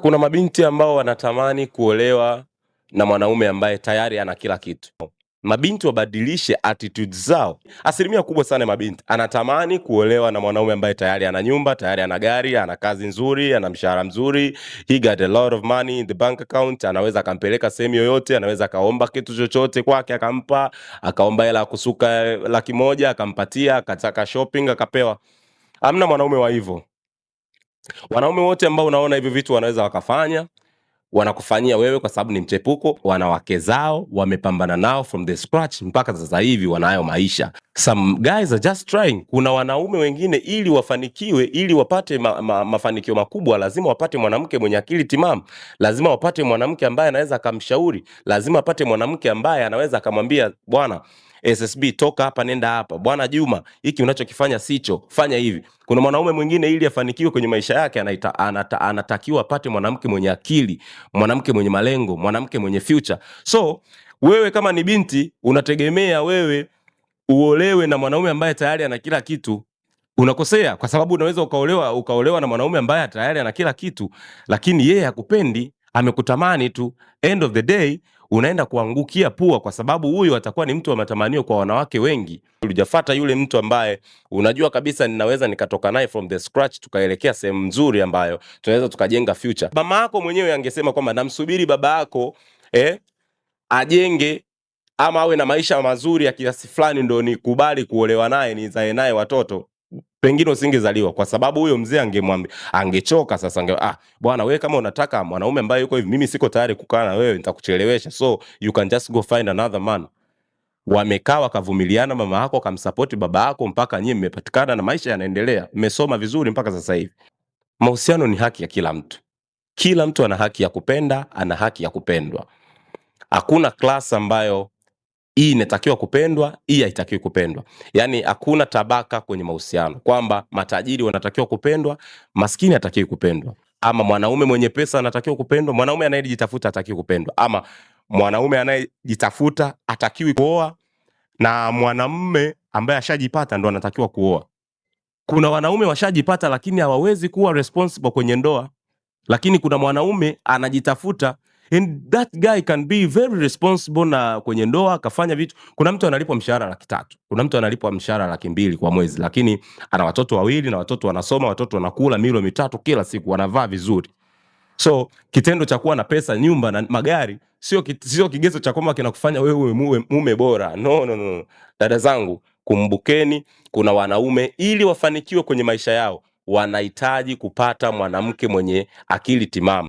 Kuna mabinti ambao wanatamani kuolewa na mwanaume ambaye tayari ana kila kitu. Mabinti wabadilishe attitudes zao. Asilimia kubwa sana mabinti anatamani kuolewa na mwanaume ambaye tayari ana nyumba, tayari ana gari, ana kazi nzuri, ana mshahara mzuri, he got a lot of money in the bank account, anaweza akampeleka sehemu yoyote, anaweza kaomba kitu chochote kwake akampa, akaomba hela kusuka 100,000 akampatia, akataka shopping akapewa. Hamna mwanaume wa hivyo. Wanaume wote ambao unaona hivi vitu wanaweza wakafanya, wanakufanyia wewe kwa sababu ni mchepuko, wanawake zao, wamepambana nao from the scratch mpaka sasa hivi wanayo maisha. Some guys are just trying. Kuna wanaume wengine ili wafanikiwe, ili wapate mafanikio makubwa, lazima wapate mwanamke mwenye akili timamu. Lazima wapate mwanamke ambaye anaweza akamshauri. Lazima apate mwanamke ambaye anaweza akamwambia, bwana SSB toka hapa nenda hapa. Bwana Juma, hiki unachokifanya sicho, fanya hivi. Kuna mwanaume mwingine ili afanikiwe kwenye maisha yake anatakiwa apate mwanamke mwenye akili, mwanamke mwenye malengo, mwanamke mwenye future. So, wewe kama ni binti unategemea wewe uolewe na mwanaume ambaye tayari ana kila kitu, unakosea, kwa sababu unaweza ukaolewa na mwanaume ambaye tayari ana kila kitu, lakini yeye hakupendi, amekutamani tu. End of the day unaenda kuangukia pua, kwa sababu huyu atakuwa ni mtu wa matamanio kwa wanawake wengi. Ulijafuata yule mtu ambaye unajua kabisa ninaweza nikatoka naye from the scratch tukaelekea sehemu nzuri ambayo tunaweza tukajenga future. Mama yako mwenyewe angesema kwamba namsubiri baba yako ajenge ama awe na maisha mazuri ya kiasi fulani ndo nikubali kuolewa naye nizae naye watoto, pengine usingezaliwa, kwa sababu huyo mzee angemwambia, angechoka sasa, bwana wewe kama unataka mwanaume ambaye yuko hivi, mimi siko tayari kukaa na wewe, nitakuchelewesha, so you can just go find another man. Wamekaa wakavumiliana, mama yako akamsupport baba yako mpaka nyinyi mmepatikana na maisha yanaendelea, mmesoma vizuri mpaka sasa hivi. Mahusiano ni haki ya kila mtu. Kila mtu ana haki ya kupenda, ana haki ya kupendwa. Hakuna class ambayo hii inatakiwa kupendwa, hii haitakiwi kupendwa. Yaani hakuna tabaka kwenye mahusiano kwamba matajiri wanatakiwa kupendwa, maskini hatakiwi kupendwa. Ama mwanaume mwenye pesa anatakiwa kupendwa, mwanaume anayejitafuta hatakiwi kupendwa. Ama mwanaume anayejitafuta hatakiwi kuoa, na mwanamume ambaye ashajipata ndo anatakiwa kuoa. Kuna wanaume washajipata lakini hawawezi kuwa responsible kwenye ndoa. Lakini kuna mwanaume anajitafuta and that guy can be very responsible na kwenye ndoa akafanya vitu. Kuna mtu analipwa mshahara 300,000, kuna mtu analipwa mshahara 200,000 kwa mwezi, lakini ana watoto 2 na watoto wanasoma, watoto wanakula milo 3 kila siku, wanavaa vizuri. So kitendo cha kuwa na pesa, nyumba na magari sio kigezo cha kwamba kinakufanya wewe mume bora. No. Dada zangu, kumbukeni, kuna wanaume ili wafanikiwe kwenye maisha yao wanahitaji kupata mwanamke mwenye akili timamu.